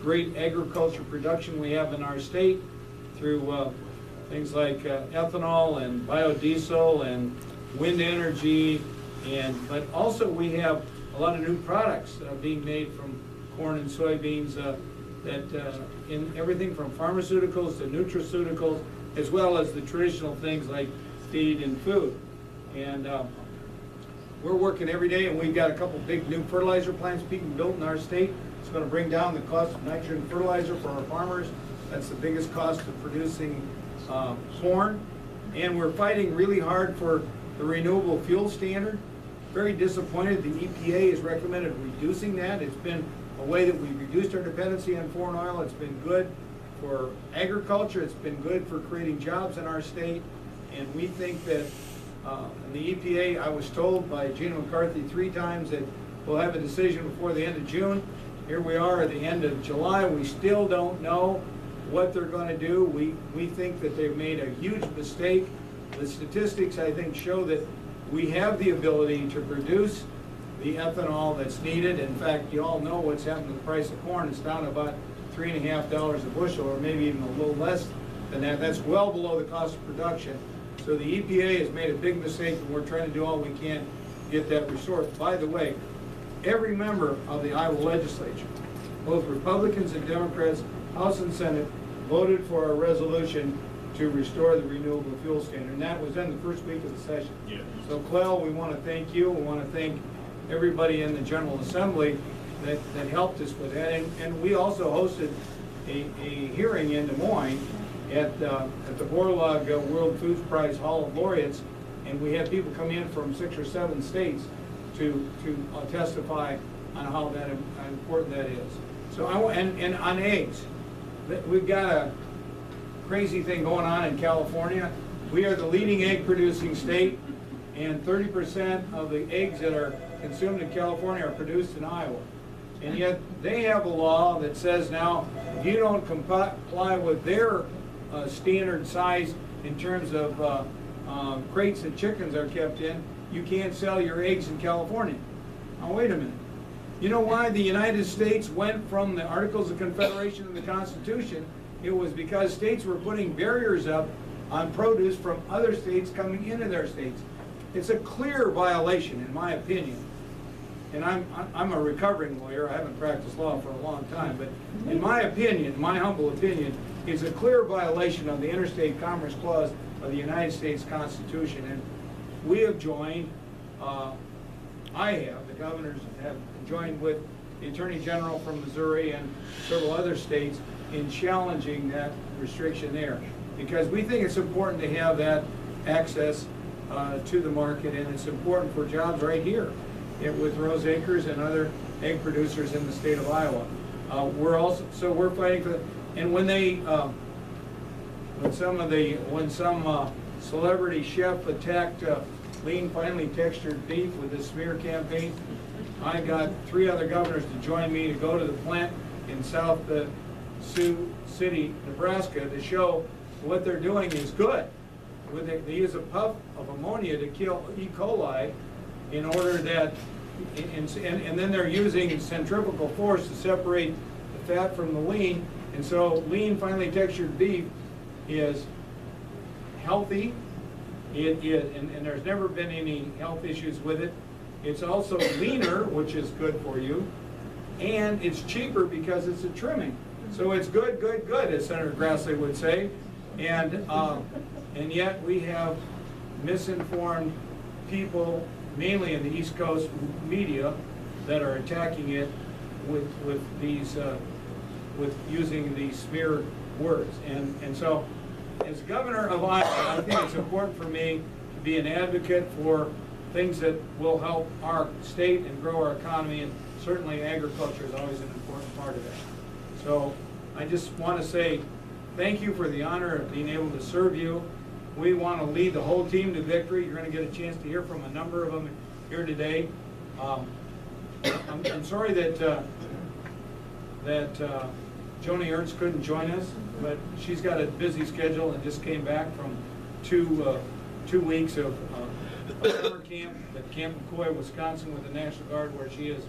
great agriculture production we have in our state through things like ethanol and biodiesel and wind energy, but also we have a lot of new products being made from corn and soybeans in everything from pharmaceuticals to nutraceuticals, as well as the traditional things like feed and food. And we're working every day, and we've got a couple big new fertilizer plants being built in our state. It's going to bring down the cost of nitrogen fertilizer for our farmers. That's the biggest cost of producing corn. And we're fighting really hard for the renewable fuel standard. Very disappointed the EPA has recommended reducing that. It's been a way that we've reduced our dependency on foreign oil. It's been good for agriculture. It's been good for creating jobs in our state. And we think that in the EPA, I was told by Gina McCarthy 3 times that we'll have a decision before the end of June. Here we are at the end of July. We still don't know what they're going to do. We think that they've made a huge mistake. The statistics, I think, show that we have the ability to produce the ethanol that's needed. In fact, you all know what's happened to the price of corn. It's down to about $3.50 a bushel, or maybe even a little less than that. That's well below the cost of production. So the EPA has made a big mistake, and we're trying to do all we can to get that restored. By the way, every member of the Iowa legislature, both Republicans and Democrats, House and Senate, voted for a resolution to restore the renewable fuel standard, and that was in the first week of the session. Yeah. So, Clell, we want to thank you. We want to thank everybody in the General Assembly that helped us with that. And we also hosted a hearing in Des Moines at the Borlaug World Foods Prize Hall of Laureates, and we had people come in from 6 or 7 states to testify on how important that is. So and on eggs, we've got a crazy thing going on in California. We are the leading egg producing state, and 30% of the eggs that are consumed in California are produced in Iowa. And yet they have a law that says now if you don't comply with their standard size in terms of crates that chickens are kept in, you can't sell your eggs in California. Now wait a minute. You know why the United States went from the Articles of Confederation and the Constitution? It was because states were putting barriers up on produce from other states coming into their states. It's a clear violation, in my opinion. And I'm a recovering lawyer. I haven't practiced law for a long time, but in my opinion, my humble opinion, it's a clear violation of the Interstate Commerce Clause of the United States Constitution. And we have joined, the governors have joined with the Attorney General from Missouri and several other states in challenging that restriction there, because we think it's important to have that access to the market, and it's important for jobs right here with Rose Acres and other egg producers in the state of Iowa. We're fighting for, and when some celebrity chef attacked lean, finely textured beef with this smear campaign, I got 3 other governors to join me to go to the plant in South Sioux City, Nebraska, to show what they're doing is good. They use a puff of ammonia to kill E. coli in order that, and then they're using centrifugal force to separate the fat from the lean. And so lean, finely textured beef is healthy. And there's never been any health issues with it. It's also leaner, which is good for you, and it's cheaper because it's a trimming. So it's good, good, good, as Senator Grassley would say. And yet we have misinformed people, mainly in the East Coast media, that are attacking it with using these smear words. And so, as governor of Iowa, I think it's important for me to be an advocate for things that will help our state and grow our economy, and certainly agriculture is always an important part of that. So I just want to say thank you for the honor of being able to serve you. We want to lead the whole team to victory. You're going to get a chance to hear from a number of them here today. I'm sorry that Joni Ernst couldn't join us, but she's got a busy schedule and just came back from two weeks of summer camp at Camp McCoy, Wisconsin, with the National Guard, where she is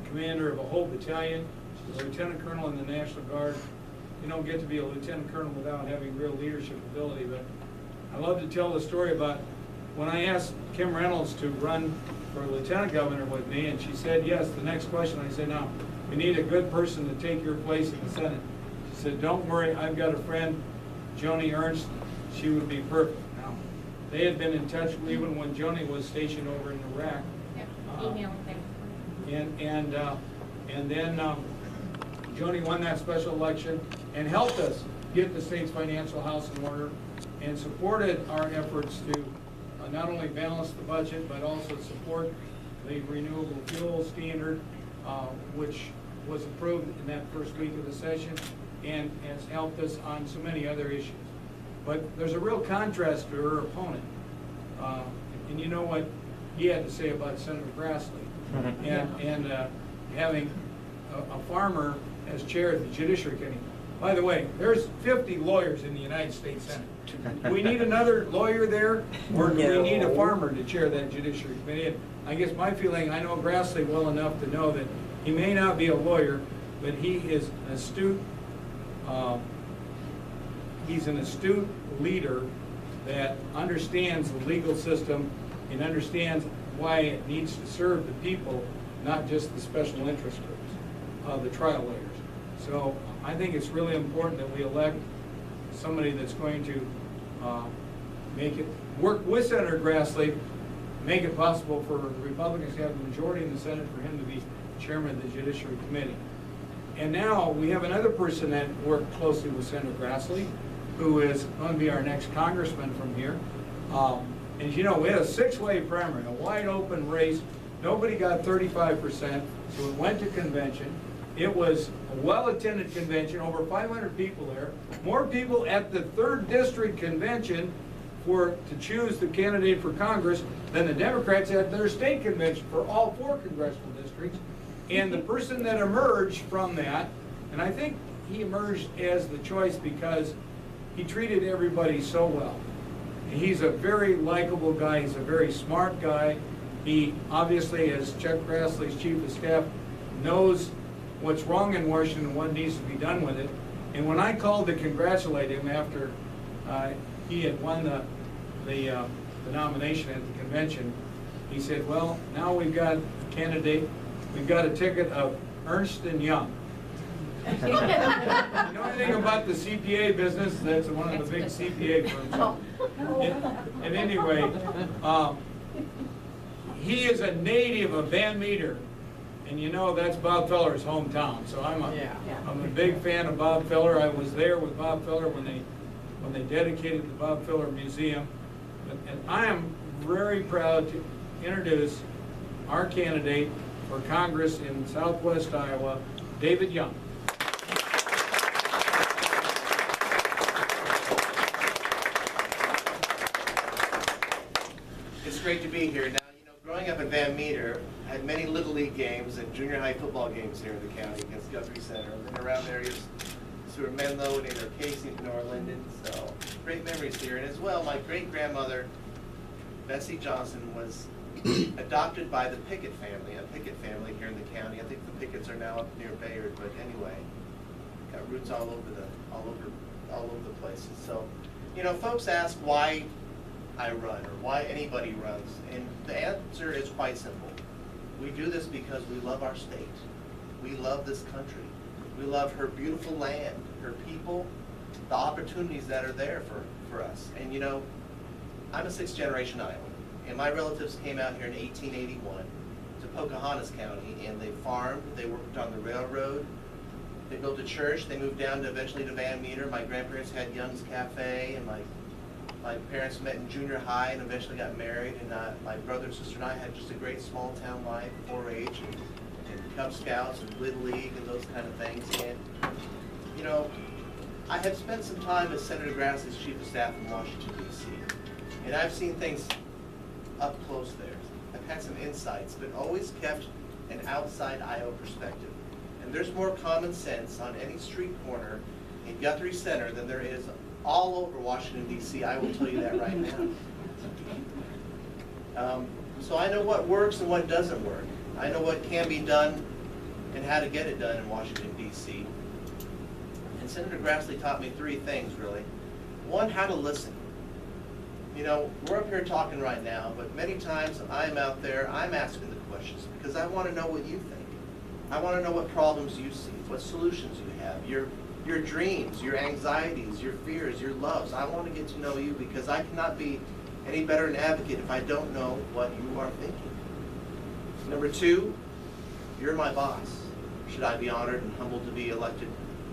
commander of a whole battalion. a lieutenant colonel in the National Guard. You don't get to be a lieutenant colonel without having real leadership ability, but I love to tell the story about when I asked Kim Reynolds to run for lieutenant governor with me, and she said yes. The next question, I said, now, we need a good person to take your place in the Senate. She said, don't worry, I've got a friend, Joni Ernst. She would be perfect. Now, they had been in touch even when Joni was stationed over in Iraq. Yeah, email thing. And then Joni won that special election and helped us get the state's financial house in order and supported our efforts to not only balance the budget, but also support the renewable fuel standard, which was approved in that first week of the session and has helped us on so many other issues. But there's a real contrast to her opponent. And you know what he had to say about Senator Grassley. And having a farmer as chair of the Judiciary Committee. By the way, there's 50 lawyers in the United States Senate. Do we need another lawyer there, or do we need a farmer to chair that Judiciary Committee? And I guess my feeling, I know Grassley well enough to know that he may not be a lawyer, but he is an astute, he's an astute leader that understands the legal system and understands why it needs to serve the people, not just the special interest groups, the trial lawyers. So I think it's really important that we elect somebody that's going to make it work with Senator Grassley, make it possible for the Republicans to have a majority in the Senate for him to be chairman of the Judiciary Committee. And now we have another person that worked closely with Senator Grassley, who is going to be our next congressman from here. And you know, we had a six-way primary, a wide open race. Nobody got 35%, so it went to convention. It was a well-attended convention, over 500 people there. More people at the 3rd District Convention to choose the candidate for Congress than the Democrats at their state convention for all 4 congressional districts. And the person that emerged from that, and I think he emerged as the choice because he treated everybody so well. He's a very likable guy. He's a very smart guy. He obviously, as Chuck Grassley's chief of staff, knows what's wrong in Washington and what needs to be done with it. And when I called to congratulate him after he had won the nomination at the convention, he said, well, now we've got a candidate, we've got a ticket of Ernst & Young. You know anything about the CPA business? That's one of the big CPA firms. And anyway, he is a native of Van Meter, and you know that's Bob Feller's hometown. So I'm a big fan of Bob Feller. I was there with Bob Feller when they dedicated the Bob Feller Museum, and I am very proud to introduce our candidate for Congress in Southwest Iowa, David Young. It's great to be here. Now, you know, growing up in Van Meter, I had many Little League games and junior high football games here in the county against Guthrie Center, and then around areas through Menlo and either Casey and Norlinden. So great memories here. And as well, my great-grandmother, Bessie Johnson, was adopted by the Pickett family, a Pickett family here in the county. I think the Picketts are now up near Bayard, but anyway, got roots all over the places. So, you know, folks ask why I run or why anybody runs, and the answer is quite simple. We do this because we love our state. We love this country. We love her beautiful land, her people, the opportunities that are there for us. And you know, I'm a 6th-generation Iowan, and my relatives came out here in 1881 to Pocahontas County, and they farmed, they worked on the railroad, they built a church, they moved down eventually to Van Meter. My grandparents had Young's Cafe, and my parents met in junior high and eventually got married, and my brother and sister and I had just a great small town life, 4-H and Cub Scouts and Little League and those kind of things. And you know, I have spent some time as Senator Grassley's chief of staff in Washington, D.C., and I've seen things up close there. I've had some insights, but always kept an outside Iowa perspective. And there's more common sense on any street corner in Guthrie Center than there is all over Washington, D.C. I will tell you that right now. So I know what works and what doesn't work. I know what can be done and how to get it done in Washington, D.C. And Senator Grassley taught me three things, really. One, how to listen. You know, we're up here talking right now, but many times I'm out there, I'm asking the questions because I want to know what you think. I want to know what problems you see, what solutions you have, your dreams, your anxieties, your fears, your loves. I want to get to know you because I cannot be any better an advocate if I don't know what you are thinking. Number two, you're my boss. Should I be honored and humbled to be elected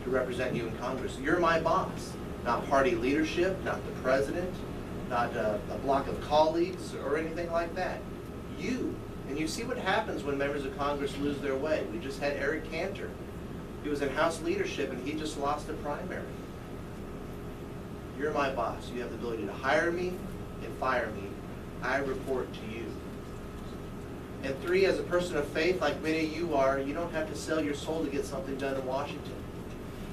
to represent you in Congress? You're my boss, not party leadership, not the president, not a block of colleagues or anything like that. You. And you see what happens when members of Congress lose their way. We just had Eric Cantor. He was in House leadership and he just lost a primary. You're my boss. You have the ability to hire me and fire me. I report to you. And three, as a person of faith, like many of you are, you don't have to sell your soul to get something done in Washington.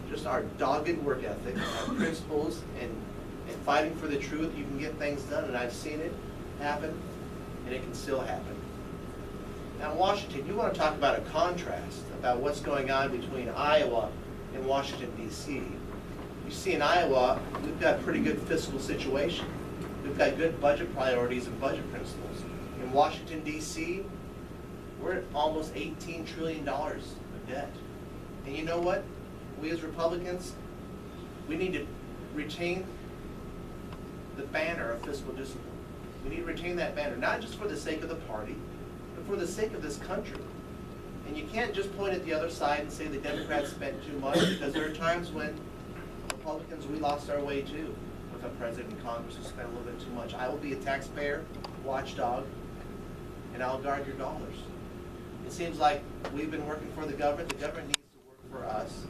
Just our dogged work ethic, our principles, and fighting for the truth, you can get things done. And I've seen it happen, and it can still happen. Now, in Washington, you want to talk about a contrast about what's going on between Iowa and Washington, D.C. You see, in Iowa, we've got a pretty good fiscal situation. We've got good budget priorities and budget principles. In Washington, D.C., we're at almost $18 trillion of debt. And you know what? We as Republicans, we need to retain the banner of fiscal discipline. We need to retain that banner, not just for the sake of the party, but for the sake of this country. And you can't just point at the other side and say the Democrats spent too much, because there are times when Republicans, we lost our way too, with a president and Congress who spent a little bit too much. I will be a taxpayer watchdog, and I'll guard your dollars. It seems like we've been working for the government needs to work for us.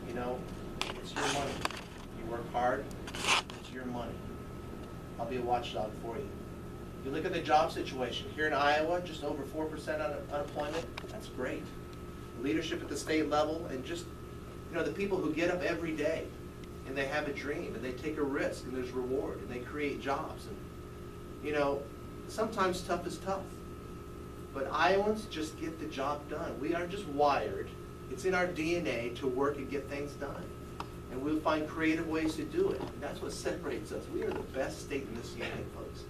You know, it's your money. You work hard, it's your money. I'll be a watchdog for you. You look at the job situation. Here in Iowa, just over 4% unemployment. That's great. Leadership at the state level, and just, you know, the people who get up every day and they have a dream and they take a risk and there's reward and they create jobs. And, you know, sometimes tough is tough. But Iowans just get the job done. We are just wired. It's in our DNA to work and get things done. And we'll find creative ways to do it. And that's what separates us. We are the best state in this union, folks.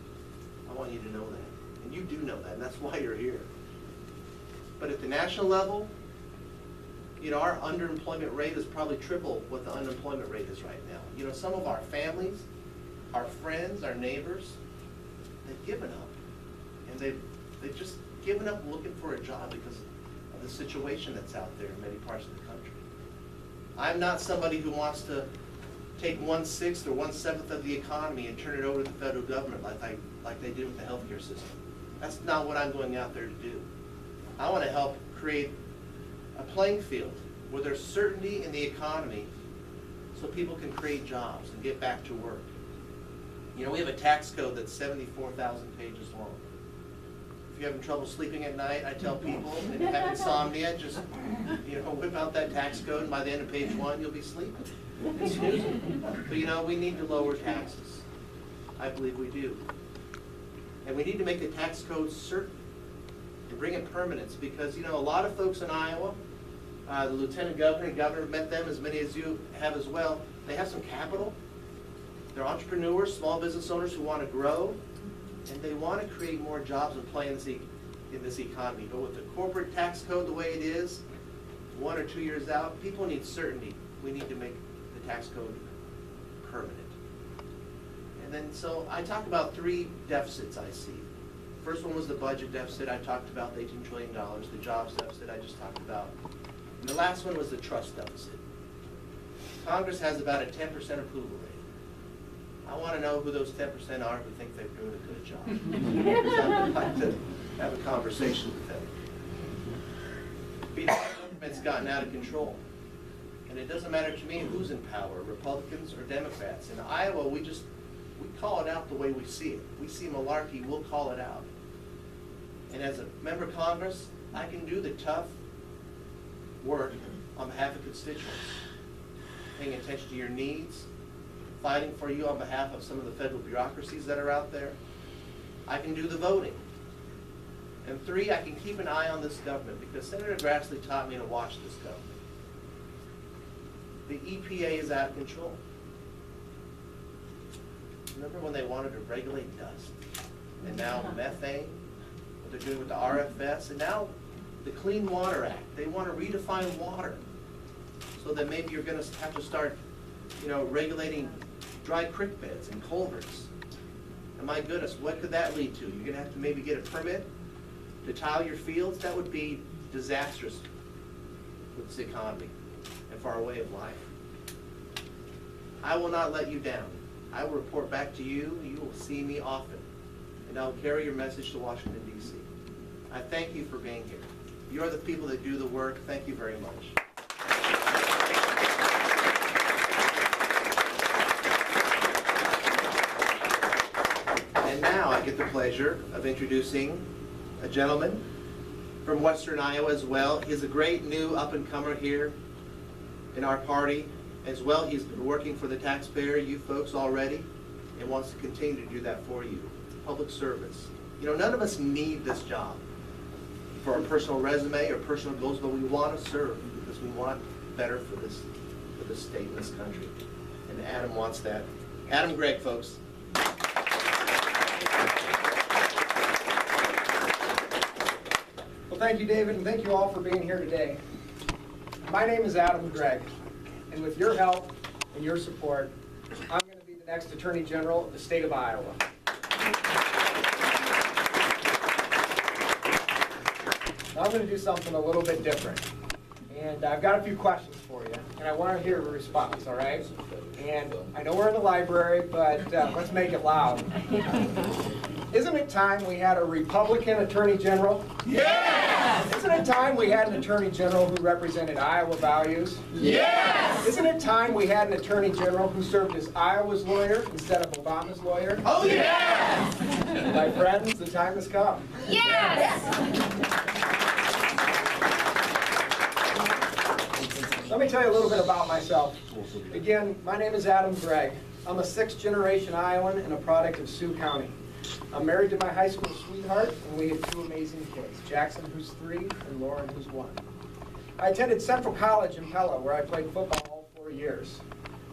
I want you to know that. And you do know that, and that's why you're here. But at the national level, you know, our underemployment rate is probably triple what the unemployment rate is right now. You know, some of our families, our friends, our neighbors, they've given up. And they've just given up looking for a job because of the situation that's out there in many parts of the country. I'm not somebody who wants to take 1/6 or 1/7 of the economy and turn it over to the federal government like they did with the healthcare system. That's not what I'm going out there to do. I want to help create a playing field where there's certainty in the economy so people can create jobs and get back to work. You know, we have a tax code that's 74,000 pages long. If you're having trouble sleeping at night, I tell people, and you have insomnia, just, you know, whip out that tax code, and by the end of page 1, you'll be sleeping. It's snoozing. But you know, we need to lower taxes. I believe we do. And we need to make the tax code certain and bring in permanence, because, you know, a lot of folks in Iowa, the lieutenant governor and governor, met them, as many as you have as well, they have some capital. They're entrepreneurs, small business owners who want to grow, and they want to create more jobs and play in this economy. But with the corporate tax code the way it is, 1 or 2 years out, people need certainty. We need to make the tax code permanent. And then, so I talked about 3 deficits I see. First one was the budget deficit. I talked about the $18 trillion. The jobs deficit I just talked about. And the last one was the trust deficit. Congress has about a 10% approval rate. I want to know who those 10% are who think they're doing a good job. I would like to have a conversation with them. Because our government's gotten out of control. And it doesn't matter to me who's in power, Republicans or Democrats. In Iowa, we call it out the way we see it. We see malarkey, we'll call it out. And as a member of Congress, I can do the tough work on behalf of constituents, paying attention to your needs, fighting for you on behalf of some of the federal bureaucracies that are out there. I can do the voting. And 3, I can keep an eye on this government because Senator Grassley taught me to watch this government. The EPA is out of control. Remember when they wanted to regulate dust? And now methane, what they're doing with the RFS, and now the Clean Water Act. They want to redefine water so that maybe you're going to have to start, regulating dry creek beds and culverts. And my goodness, what could that lead to? You're going to have to maybe get a permit to tile your fields. That would be disastrous with this economy and for our way of life. I will not let you down. I will report back to you. You will see me often. And I'll carry your message to Washington, D.C. I thank you for being here. You are the people that do the work. Thank you very much. And now I get the pleasure of introducing a gentleman from Western Iowa as well. He's a great new up-and-comer here in our party. As well, he's been working for the taxpayer, you folks already, and wants to continue to do that for you. Public service. None of us need this job for our personal resume or personal goals, but we want to serve because we want better for this state and this country. And Adam wants that. Adam Gregg, folks. Well, thank you, David, and thank you all for being here today. My name is Adam Gregg, and with your help and your support, I'm going to be the next Attorney General of the state of Iowa. Now I'm going to do something a little bit different, and I've got a few questions for you, and I want to hear a response, all right? And I know we're in the library, but let's make it loud. Isn't it time we had a Republican Attorney General? Yes! Isn't it time we had an Attorney General who represented Iowa values? Yes! Isn't it time we had an Attorney General who served as Iowa's lawyer instead of Obama's lawyer? Oh, yes! My friends, the time has come. Yes! Let me tell you a little bit about myself. Again, my name is Adam Gregg. I'm a 6th-generation Iowan and a product of Sioux County. I'm married to my high school sweetheart, and we have 2 amazing kids, Jackson, who's 3, and Lauren, who's 1. I attended Central College in Pella, where I played football all 4 years.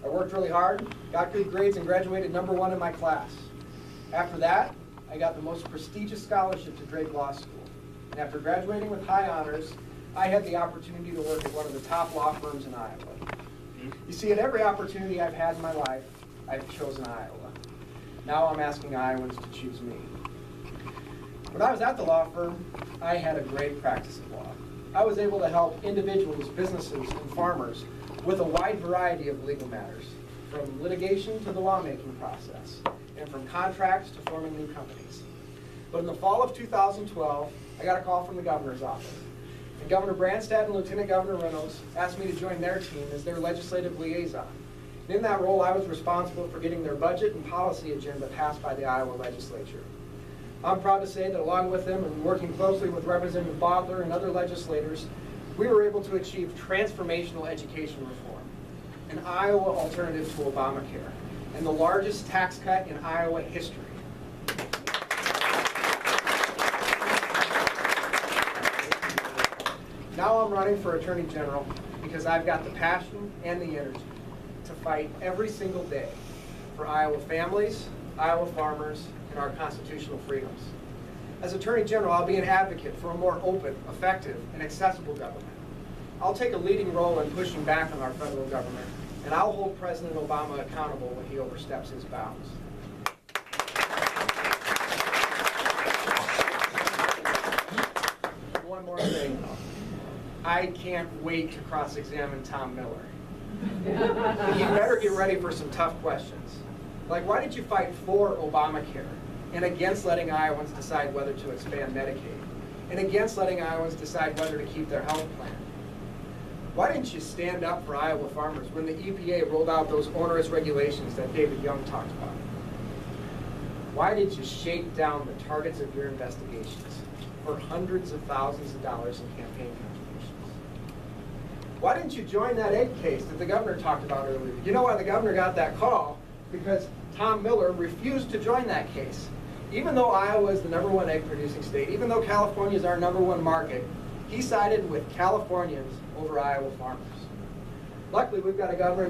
I worked really hard, got good grades, and graduated #1 in my class. After that, I got the most prestigious scholarship to Drake Law School. And after graduating with high honors, I had the opportunity to work at one of the top law firms in Iowa. You see, at every opportunity I've had in my life, I've chosen Iowa. Now I'm asking Iowans to choose me. When I was at the law firm, I had a great practice of law. I was able to help individuals, businesses, and farmers with a wide variety of legal matters, from litigation to the lawmaking process, and from contracts to forming new companies. But in the fall of 2012, I got a call from the governor's office. And Governor Branstad and Lieutenant Governor Reynolds asked me to join their team as their legislative liaison. In that role, I was responsible for getting their budget and policy agenda passed by the Iowa legislature. I'm proud to say that along with them and working closely with Representative Bodler and other legislators, we were able to achieve transformational education reform, an Iowa alternative to Obamacare, and the largest tax cut in Iowa history. Now I'm running for Attorney General because I've got the passion and the energy to fight every single day for Iowa families, Iowa farmers, and our constitutional freedoms. As Attorney General, I'll be an advocate for a more open, effective, and accessible government. I'll take a leading role in pushing back on our federal government, and I'll hold President Obama accountable when he oversteps his bounds. One more thing. I can't wait to cross-examine Tom Miller. You better get ready for some tough questions. Like, why did you fight for Obamacare and against letting Iowans decide whether to expand Medicaid and against letting Iowans decide whether to keep their health plan? Why didn't you stand up for Iowa farmers when the EPA rolled out those onerous regulations that David Young talked about? Why did you shake down the targets of your investigations for hundreds of thousands of dollars in campaign contributions? Why didn't you join that egg case that the governor talked about earlier? You know why the governor got that call? Because Tom Miller refused to join that case. Even though Iowa is the #1 egg producing state, even though California is our #1 market, he sided with Californians over Iowa farmers. Luckily, we've got a governor